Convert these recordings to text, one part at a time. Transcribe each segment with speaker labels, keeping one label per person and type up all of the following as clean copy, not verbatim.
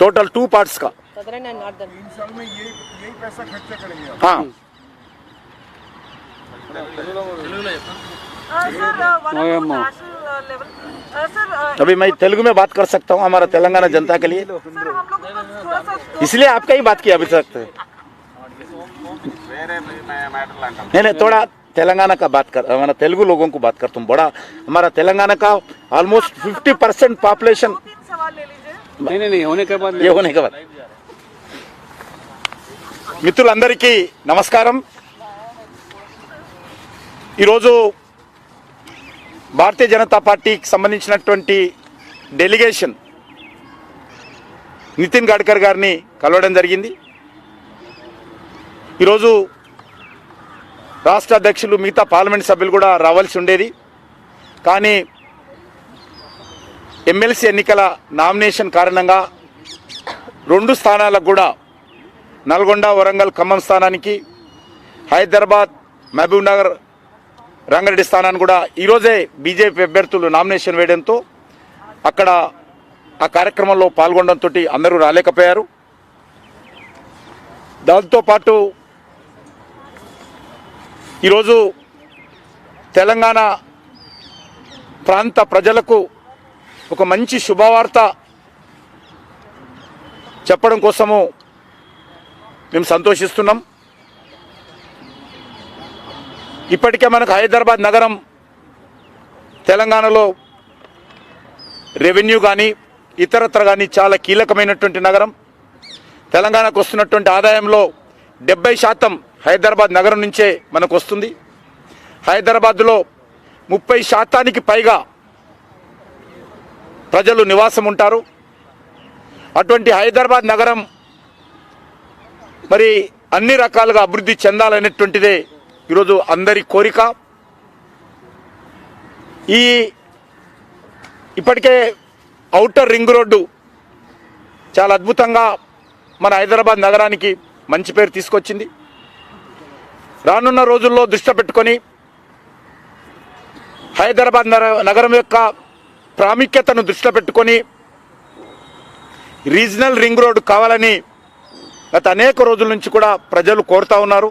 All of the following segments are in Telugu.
Speaker 1: टोटल 2 पार्ट्स का।
Speaker 2: 3
Speaker 3: साल में यही पैसा खर्चा करेंगे आप?
Speaker 1: हाँ अभी मैं तेलुगु में बात कर सकता हूँ हमारा तेलंगाना जनता के लिए, इसलिए आपका ही बात किया अभी तक। नहीं थोड़ा तेलंगाना का बात कर, हमारा तेलुगु लोगों को बात करता हूँ। बड़ा हमारा तेलंगाना का ऑलमोस्ट 50% पॉपुलेशन।
Speaker 4: नहीं होने के बाद
Speaker 1: ये होने के बाद మిత్రులందరికీ నమస్కారం। ఈరోజు భారతీయ జనతా పార్టీకి సంబంధించినటువంటి డెలిగేషన్ నితిన్ గడ్కరీ గారిని కలవడం జరిగింది। ఈరోజు రాష్ట్ర అధ్యక్షులు మిగతా పార్లమెంట్ సభ్యులు కూడా రావాల్సి ఉండేది, కానీ ఎమ్మెల్సీ ఎన్నికల నామినేషన్ కారణంగా 2 స్థానాలకు కూడా నల్గొండ, వరంగల్, ఖమ్మం స్థానానికి, హైదరాబాద్, మహబూబ్ నగర్, రంగారెడ్డి స్థానాన్ని కూడా ఈరోజే బీజేపీ అభ్యర్థులు నామినేషన్ వేయడంతో అక్కడ ఆ కార్యక్రమంలో పాల్గొనడంతో అందరూ రాలేకపోయారు। దాంతోపాటు ఈరోజు తెలంగాణ ప్రాంత ప్రజలకు ఒక మంచి శుభవార్త చెప్పడం కోసము మేము సంతోషిస్తున్నాం। ఇప్పటికే మనకు హైదరాబాద్ నగరం తెలంగాణలో రెవెన్యూ కానీ ఇతరత్ర కానీ చాలా కీలకమైనటువంటి నగరం। తెలంగాణకు వస్తున్నటువంటి ఆదాయంలో 70% హైదరాబాద్ నగరం నుంచే మనకు వస్తుంది। హైదరాబాద్లో 30% పైగా ప్రజలు నివాసం ఉంటారు। అటువంటి హైదరాబాద్ నగరం మరి అన్ని రకాలుగా అభివృద్ధి చెందాలనేటువంటిదే ఈరోజు అందరి కోరిక। ఇప్పటికే ఔటర్ రింగ్ రోడ్డు చాలా అద్భుతంగా మన హైదరాబాద్ నగరానికి మంచి పేరు తీసుకొచ్చింది। రానున్న రోజుల్లో దృష్టి పెట్టుకొని హైదరాబాద్ నగరం యొక్క ప్రాముఖ్యతను దృష్టిలో పెట్టుకొని రీజనల్ రింగ్ రోడ్ కావాలని గత అనేక రోజుల నుంచి కూడా ప్రజలు కోరుతా ఉన్నారు।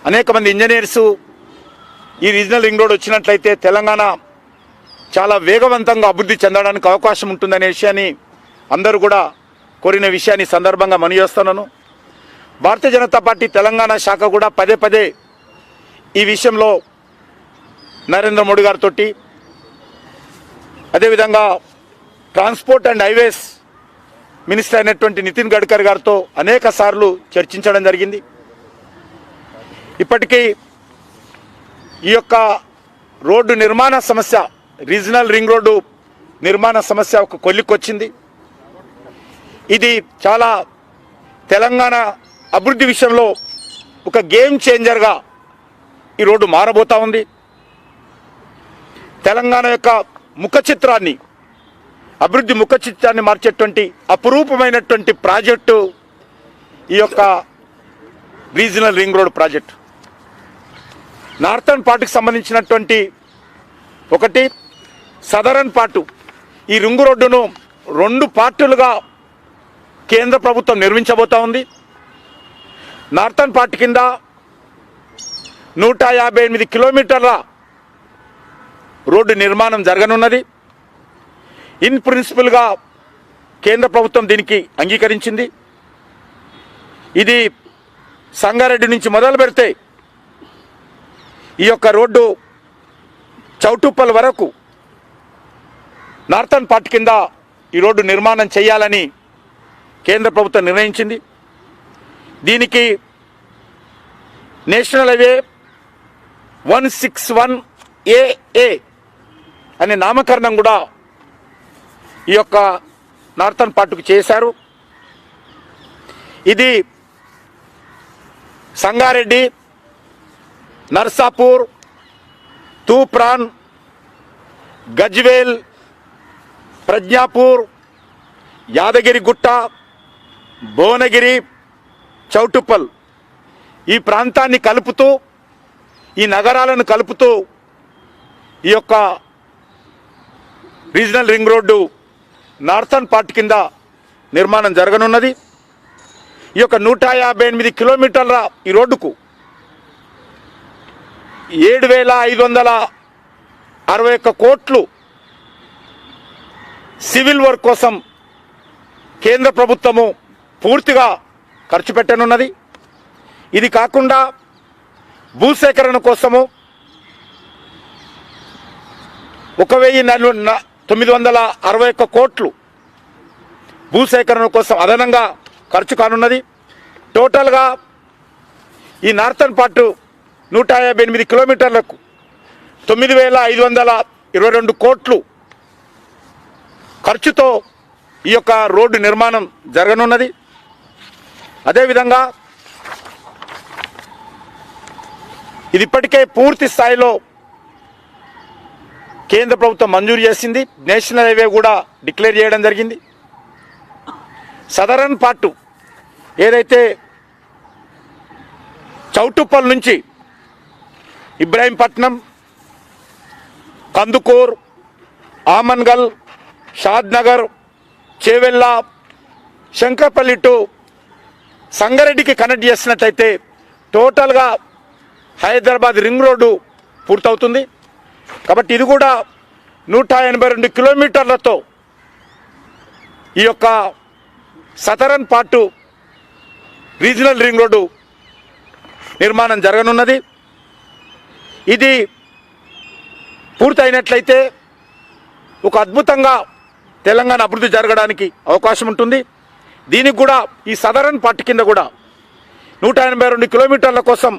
Speaker 1: అనేక మంది ఇంజనీర్సు ఈ రీజనల్ రింగ్ రోడ్ వచ్చినట్లయితే తెలంగాణ చాలా వేగవంతంగా అభివృద్ధి చెందడానికి అవకాశం ఉంటుందనే విషయాన్ని అందరూ కూడా కోరిన విషయాన్ని సందర్భంగా మనవి చేస్తున్నాను। భారతీయ జనతా పార్టీ తెలంగాణ శాఖ కూడా పదే ఈ విషయంలో నరేంద్ర మోడీ గారితో, అదేవిధంగా ట్రాన్స్పోర్ట్ అండ్ హైవేస్ మినిస్టర్ అయినటువంటి నితిన్ గడ్కరీ గారితో అనేక సార్లు చర్చించడం జరిగింది। ఇప్పటికీ ఈ యొక్క రోడ్డు నిర్మాణ సమస్య, రీజనల్ రింగ్ రోడ్డు నిర్మాణ సమస్య ఒక కొలిక్కొచ్చింది। ఇది చాలా తెలంగాణ అభివృద్ధి విషయంలో ఒక గేమ్ చేంజర్గా ఈ రోడ్డు మారబోతా ఉంది। తెలంగాణ యొక్క ముఖ చిత్రాన్ని, అభివృద్ధి ముఖ చిత్రాన్ని మార్చేటువంటి అపురూపమైనటువంటి ప్రాజెక్టు ఈ యొక్క regional ring road project. Northern పార్ట్కి సంబంధించినటువంటి ఒకటి, సదరన్ పార్టు, ఈ రింగ్ రోడ్డును 2 పార్టులుగా కేంద్ర ప్రభుత్వం నిర్మించబోతా ఉంది। నార్థన్ పార్ట్ కింద 158 కిలోమీటర్ల రోడ్డు నిర్మాణం జరగనున్నది। ఇన్ ప్రిన్సిపల్గా కేంద్ర ప్రభుత్వం దీనికి అంగీకరించింది। ఇది సంగారెడ్డి నుంచి మొదలు పెడితే ఈ యొక్క రోడ్డు చౌటుప్పల్ వరకు నార్థన్ పార్ట్ కింద ఈ రోడ్డు నిర్మాణం చేయాలని కేంద్ర ప్రభుత్వం నిర్ణయించింది। దీనికి నేషనల్ హైవే 161AA అనే నామకరణం కూడా ఈ యొక్క నార్థన్ పార్ట్కు చేశారు। ఇది సంగారెడ్డి, నర్సాపూర్, తూప్రాన్, గజ్వేల్, ప్రజ్ఞాపూర్, యాదగిరిగుట్ట, భువనగిరి, చౌటుప్పల్ ఈ ప్రాంతాన్ని కలుపుతూ, ఈ నగరాలను కలుపుతూ ఈ యొక్క regional ring road northern part కింద నిర్మాణం జరగనున్నది. ఈ యొక్క 158 కిలోమీటర్ల ఈ రోడ్డుకు 7,561 కోట్లు సివిల్ వర్క్ కోసం కేంద్ర ప్రభుత్వము పూర్తిగా ఖర్చు పెట్టనున్నది. ఇది కాకుండా భూసేకరణ కోసము 1,961 కోట్లు భూసేకరణ కోసం అదనంగా ఖర్చు కానున్నది. టోటల్గా ఈ నార్థన్ పార్ట్ 158 కిలోమీటర్లకు 9,522 కోట్లు ఖర్చుతో ఈ యొక్క రోడ్డు నిర్మాణం జరగనున్నది. అదేవిధంగా ఇది ఇప్పటికే పూర్తి స్థాయిలో కేంద్ర ప్రభుత్వం మంజూరు చేసింది. నేషనల్ హైవే కూడా డిక్లేర్ చేయడం జరిగింది. సదరన్ పార్ట్ ఏదైతే చౌటుప్పల్ నుంచి ఇబ్రాహీంపట్నం, కందుకూర్, ఆమన్గల్, షాద్నగర్, చేవెళ్ళ, శంకరపల్లి టు సంగారెడ్డికి కనెక్ట్ చేసినట్లయితే టోటల్గా హైదరాబాద్ రింగ్ రోడ్డు పూర్తవుతుంది. కాబట్టి ఇది కూడా 182 కిలోమీటర్లతో ఈ యొక్క southern part regional ring road నిర్మాణం జరగనున్నది. ఇది పూర్తయినట్లయితే ఒక అద్భుతంగా తెలంగాణ అభివృద్ధి జరగడానికి అవకాశం ఉంటుంది. దీనికి కూడా ఈ సదరన్ పార్ట్ కింద కూడా 182 కిలోమీటర్ల కోసం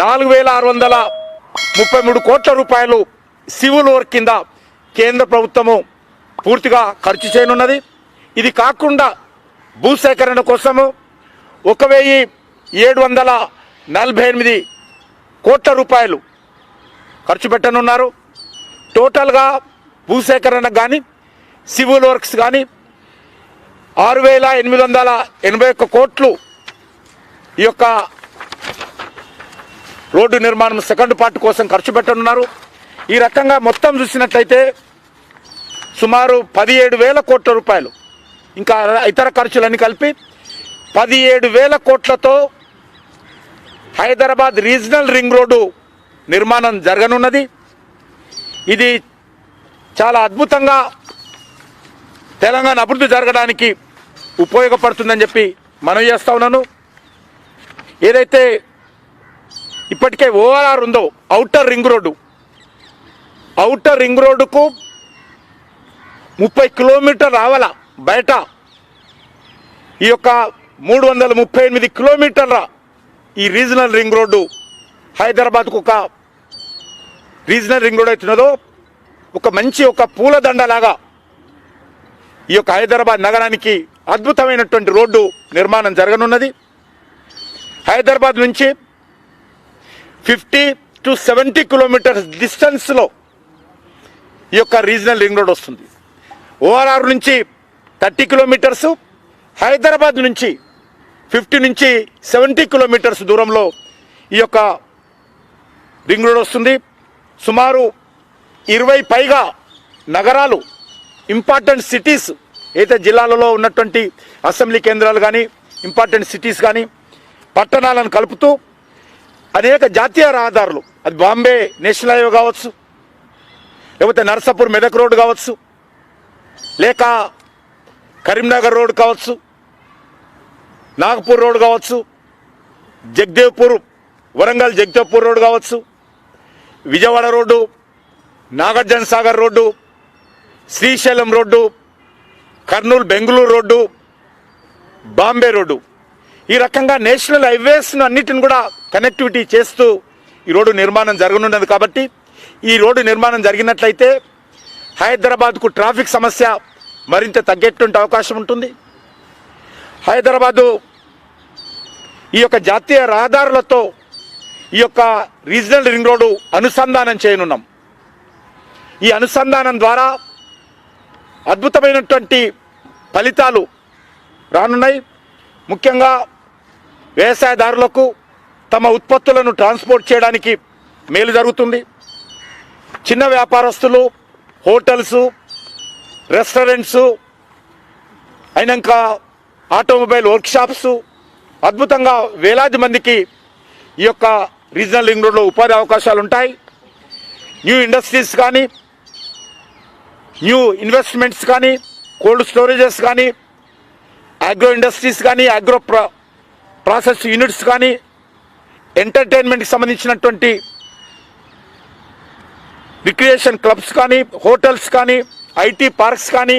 Speaker 1: 4,633 కోట్ల రూపాయలు సివిల్ వర్క్ కింద కేంద్ర ప్రభుత్వము పూర్తిగా ఖర్చు చేయనున్నది. ఇది కాకుండా భూసేకరణ కోసము 1,748 కోట్ల రూపాయలు ఖర్చు పెట్టనున్నారు. టోటల్గా భూసేకరణ కానీ సివిల్ వర్క్స్ కానీ 6,881 కోట్లు ఈ యొక్క రోడ్డు నిర్మాణం సెకండ్ పార్ట్ కోసం ఖర్చు పెట్టనున్నారు. ఈ రకంగా మొత్తం చూసినట్లయితే సుమారు 17,000 కోట్ల రూపాయలు ఇంకా ఇతర ఖర్చులన్నీ కలిపి 17,000 కోట్లతో హైదరాబాద్ రీజనల్ రింగ్ రోడ్డు నిర్మాణం జరగనున్నది. ఇది చాలా అద్భుతంగా తెలంగాణ అభివృద్ధి జరగడానికి ఉపయోగపడుతుందని చెప్పి మనవి చేస్తా ఉన్నాను. ఏదైతే ఇప్పటికే ఓఆర్ఆర్ ఉందో ఔటర్ రింగ్ రోడ్డుకు 30 కిలోమీటర్ రావాల బయట ఈ యొక్క 338 కిలోమీటర్ల ఈ రీజనల్ రింగ్ రోడ్డు హైదరాబాద్కు ఒక రీజనల్ రింగ్ రోడ్ అవుతున్నదో ఒక మంచి ఒక పూలదండలాగా ఈ యొక్క హైదరాబాద్ నగరానికి అద్భుతమైనటువంటి రోడ్డు నిర్మాణం జరగనున్నది. హైదరాబాద్ నుంచి 50 to 70 కిలోమీటర్స్ డిస్టెన్స్లో ఈ యొక్క రీజనల్ రింగ్ రోడ్ వస్తుంది. ఓఆర్ఆర్ నుంచి 30 కిలోమీటర్స్, హైదరాబాద్ నుంచి 50 నుంచి 70 కిలోమీటర్స్ దూరంలో ఈ యొక్క రింగ్ రోడ్ వస్తుంది. సుమారు 20 పైగా నగరాలు, ఇంపార్టెంట్ సిటీస్ అయితే జిల్లాలలో ఉన్నటువంటి అసెంబ్లీ కేంద్రాలు కానీ ఇంపార్టెంట్ సిటీస్ కానీ పట్టణాలను కలుపుతూ అనేక జాతీయ రహదారులు, అది బాంబే నేషనల్ హైవే కావచ్చు, లేకపోతే నర్సాపూర్ మెదక్ రోడ్ కావచ్చు, లేక కరీంనగర్ రోడ్ కావచ్చు, నాగపూర్ రోడ్ కావచ్చు, జగదేవ్పూర్ వరంగల్ జగదేవ్పూర్ రోడ్ కావచ్చు, Vijayawada road, Nagarjuna Sagar road, Srisailam road, Kurnool Bengaluru road, Bombay road, ఈ రకంగా నేషనల్ హైవేస్ను అన్నిటిని కూడా కనెక్టివిటీ చేస్తూ ఈ రోడ్డు నిర్మాణం జరగనున్నది. కాబట్టి ఈ రోడ్డు నిర్మాణం జరిగినట్లయితే హైదరాబాద్కు ట్రాఫిక్ సమస్య మరింత తగ్గేటువంటి అవకాశం ఉంటుంది. హైదరాబాదు ఈ యొక్క జాతీయ రహదారులతో ఈ యొక్క రీజనల్ రింగ్ రోడ్డు అనుసంధానం చేయనున్నాం. ఈ అనుసంధానం ద్వారా అద్భుతమైనటువంటి ఫలితాలు రానున్నాయి. ముఖ్యంగా వ్యవసాయదారులకు తమ ఉత్పత్తులను ట్రాన్స్పోర్ట్ చేయడానికి మేలు జరుగుతుంది. చిన్న వ్యాపారస్తులు, హోటల్స్, రెస్టారెంట్స్, అయినాక ఆటోమొబైల్ వర్క్షాప్స్, అద్భుతంగా వేలాది మందికి ఈ యొక్క రీజనల్ రింగ్ రోడ్లో ఉపాధి అవకాశాలు ఉంటాయి. న్యూ ఇండస్ట్రీస్ కానీ, న్యూ ఇన్వెస్ట్మెంట్స్ కానీ, కోల్డ్ స్టోరేజెస్ కానీ, అగ్రో ఇండస్ట్రీస్ కానీ, అగ్రో ప్రాసెస్ యూనిట్స్ కానీ, ఎంటర్టైన్మెంట్కి సంబంధించినటువంటి రిక్రియేషన్ క్లబ్స్ కానీ, హోటల్స్ కానీ, ఐటీ పార్క్స్ కానీ,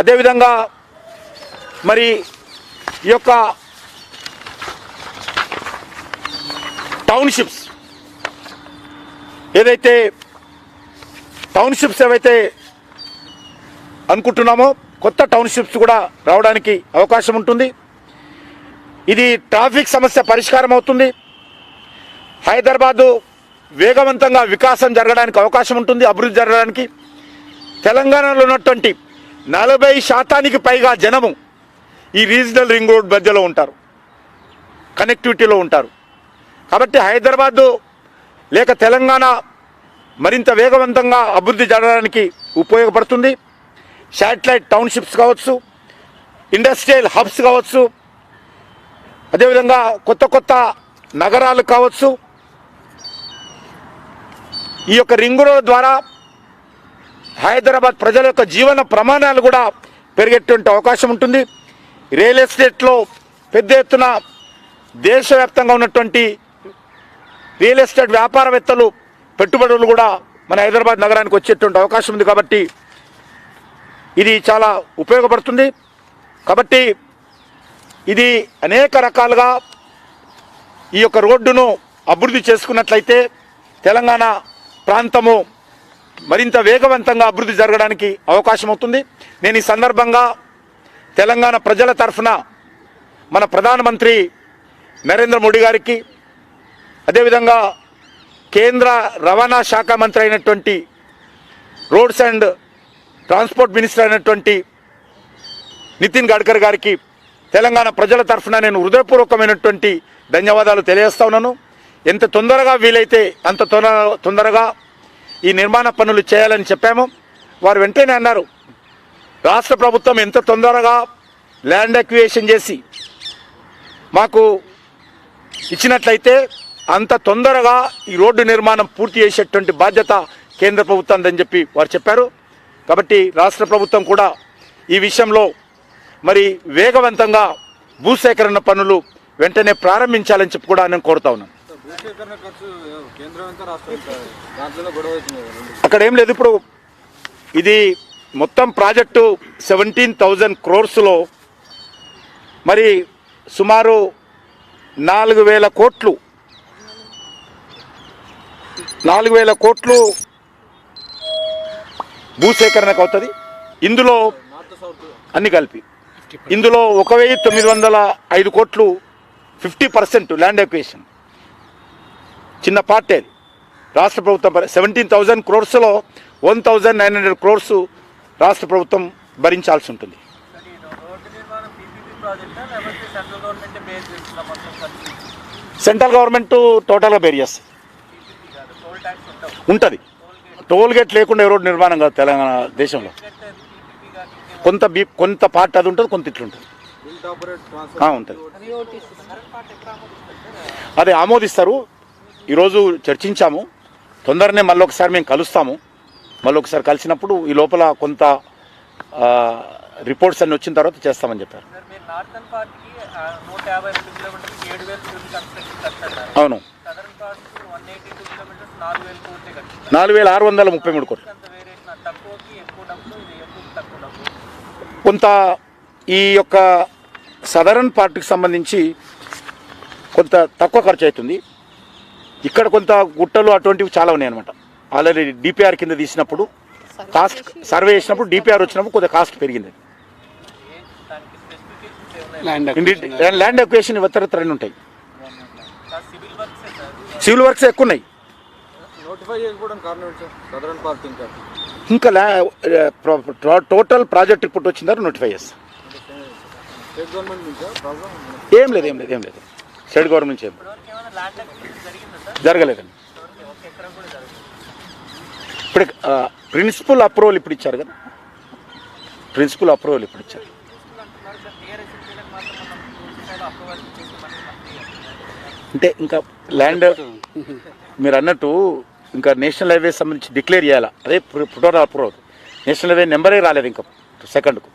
Speaker 1: అదేవిధంగా మరి ఈ యొక్క టౌన్షిప్స్ ఏవైతే అనుకుంటున్నామో కొత్త టౌన్షిప్స్ కూడా రావడానికి అవకాశం ఉంటుంది. ఇది ట్రాఫిక్ సమస్య పరిష్కారం అవుతుంది. హైదరాబాదు వేగవంతంగా వికాసం జరగడానికి అవకాశం ఉంటుంది, అభివృద్ధి జరగడానికి. తెలంగాణలో ఉన్నటువంటి 40% పైగా జనము ఈ రీజనల్ రింగ్ రోడ్ మధ్యలో ఉంటారు, కనెక్టివిటీలో ఉంటారు. కాబట్టి హైదరాబాదు లేక తెలంగాణ మరింత వేగవంతంగా అభివృద్ధి జరగడానికి ఉపయోగపడుతుంది. శాటిలైట్ టౌన్షిప్స్ కావచ్చు, ఇండస్ట్రియల్ హబ్స్ కావచ్చు, అదేవిధంగా కొత్త కొత్త నగరాలు కావచ్చు. ఈ యొక్క రింగ్ రోడ్ ద్వారా హైదరాబాద్ ప్రజల యొక్క జీవన ప్రమాణాలు కూడా పెరిగేటువంటి అవకాశం ఉంటుంది. రియల్ ఎస్టేట్లో పెద్ద ఎత్తున దేశవ్యాప్తంగా ఉన్నటువంటి రియల్ ఎస్టేట్ వ్యాపారవేత్తలు, పెట్టుబడులు కూడా మన హైదరాబాద్ నగరానికి వచ్చేటువంటి అవకాశం ఉంది. కాబట్టి ఇది చాలా ఉపయోగపడుతుంది. కాబట్టి ఇది అనేక రకాలుగా ఈ యొక్క రోడ్డును అభివృద్ధి చేసుకున్నట్లయితే తెలంగాణ ప్రాంతము మరింత వేగవంతంగా అభివృద్ధి జరగడానికి అవకాశం అవుతుంది. నేను ఈ సందర్భంగా తెలంగాణ ప్రజల తరఫున మన ప్రధానమంత్రి నరేంద్ర మోడీ గారికి, అదేవిధంగా కేంద్ర రవాణా శాఖ మంత్రి అయినటువంటి, రోడ్స్ అండ్ ట్రాన్స్పోర్ట్ మినిస్టర్ అయినటువంటి నితిన్ గడ్కరీ గారికి తెలంగాణ ప్రజల తరఫున నేను హృదయపూర్వకమైనటువంటి ధన్యవాదాలు తెలియజేస్తా ఉన్నాను. ఎంత తొందరగా వీలైతే అంత తొందరగా ఈ నిర్మాణ పనులు చేయాలని చెప్పాము. వారు వెంటనే అన్నారు, రాష్ట్ర ప్రభుత్వం ఎంత తొందరగా ల్యాండ్ అక్విజిషన్ చేసి మాకు ఇచ్చినట్లయితే అంత తొందరగా ఈ రోడ్డు నిర్మాణం పూర్తి చేసేటువంటి బాధ్యత కేంద్ర ప్రభుత్వం అని చెప్పి వారు చెప్పారు. కాబట్టి రాష్ట్ర ప్రభుత్వం కూడా ఈ విషయంలో మరి వేగవంతంగా భూసేకరణ పనులు వెంటనే ప్రారంభించాలని చెప్పి కూడా నేను కోరుతా ఉన్నాను. అక్కడ ఏం లేదు. ఇప్పుడు ఇది మొత్తం ప్రాజెక్టు 17,000 crores మరి సుమారు 4,000 కోట్లు భూసేకరణకు అవుతుంది. ఇందులో అన్ని కలిపి ఇందులో 1,905 కోట్లు 50% ల్యాండ్ అక్విజిషన్, చిన్న పార్టీ. రాష్ట్ర ప్రభుత్వం 17,000 crores 1,900 crores రాష్ట్ర ప్రభుత్వం భరించాల్సి ఉంటుంది. సెంట్రల్ గవర్నమెంట్ టోటల్గా బేర్ చేస్తుంది, ఉంటుంది. టోల్ గేట్ లేకుండా రోడ్డు నిర్మాణం కాదు తెలంగాణ దేశంలో. కొంత పార్ట్ అది ఉంటుంది, కొంత ఇట్లా ఉంటుంది, ఉంటుంది. అదే ఆమోదిస్తారు. ఈరోజు చర్చించాము, తొందరనే మళ్ళీ ఒకసారి మేము కలుస్తాము. మళ్ళీ ఒకసారి కలిసినప్పుడు ఈ లోపల కొంత రిపోర్ట్స్ అన్ని వచ్చిన తర్వాత చేస్తామని చెప్పారు. అవును, 4,633 కోట్లు. కొంత ఈ యొక్క సదరన్ పార్ట్కి సంబంధించి కొంత తక్కువ ఖర్చు అవుతుంది. ఇక్కడ కొంత గుట్టలు అటువంటివి చాలా ఉన్నాయి అనమాట. ఆల్రెడీ డిపిఆర్ కింద తీసినప్పుడు కాస్ట్ సర్వే చేసినప్పుడు డిపిఆర్ వచ్చినప్పుడు కొంత కాస్ట్ పెరిగింది. ల్యాండ్ అక్విజిషన్ ఇతరత్ర అన్నీ ఉంటాయి. సివిల్ వర్క్స్ ఎక్కువ ఉన్నాయి. ఇంకా టోటల్ ప్రాజెక్ట్ రిపోర్ట్ వచ్చిన తర్వాత నోటిఫై చేస్తాం. ఏం లేదు స్టేట్ గవర్నమెంట్ నుంచి జరగలేదండి. ఇప్పుడు ప్రిన్సిపల్ అప్రూవల్ ఇప్పుడు ఇచ్చారు కదా, ప్రిన్సిపల్ అప్రూవల్ ఇప్పుడు ఇచ్చారు. అంటే ఇంకా ల్యాండ్ మీరు అన్నట్టు ఇంకా నేషనల్ హైవే సంబంధించి డిక్లేర్ చేయాలా, అదే ప్రోటోకాల్ అప్రూవ్. నేషనల్ హైవే నెంబరే రాలేదు ఇంకా సెకండ్కు,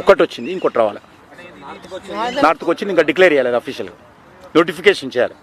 Speaker 1: ఒకటి వచ్చింది, ఇంకోటి రావాలి. నార్త్కి వచ్చింది, ఇంకా డిక్లేర్ చేయాలి అఫీషియల్గా, నోటిఫికేషన్ చేయాలి.